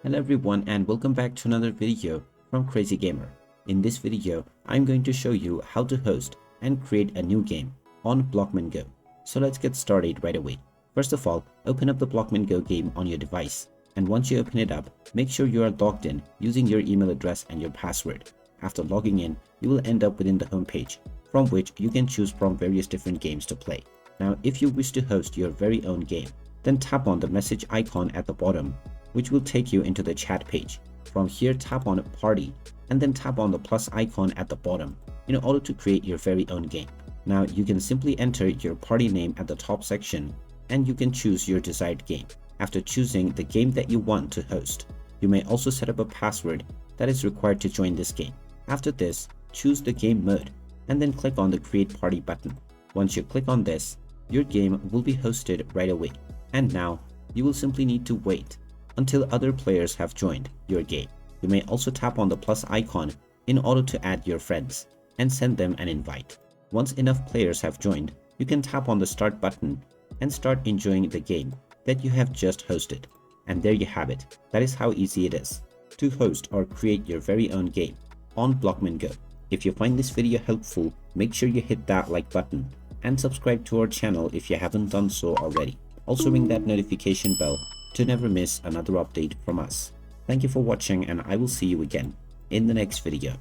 Hello everyone and welcome back to another video from Crazy Gamer. In this video, I'm going to show you how to host and create a new game on Blockman Go. So let's get started right away. First of all, open up the Blockman Go game on your device. And once you open it up, make sure you are logged in using your email address and your password. After logging in, you will end up within the home page, from which you can choose from various different games to play. Now, if you wish to host your very own game, then tap on the message icon at the bottom, which will take you into the chat page. From here, tap on Party and then tap on the plus icon at the bottom in order to create your very own game. Now you can simply enter your party name at the top section and you can choose your desired game. After choosing the game that you want to host, you may also set up a password that is required to join this game. After this, choose the game mode and then click on the Create Party button. Once you click on this, your game will be hosted right away. And now you will simply need to wait until other players have joined your game. You may also tap on the plus icon in order to add your friends and send them an invite. Once enough players have joined, you can tap on the start button and start enjoying the game that you have just hosted. And there you have it. That is how easy it is to host or create your very own game on Blockman Go. If you find this video helpful, make sure you hit that like button and subscribe to our channel if you haven't done so already. Also ring that notification bell to never miss another update from us. Thank you for watching and I will see you again in the next video.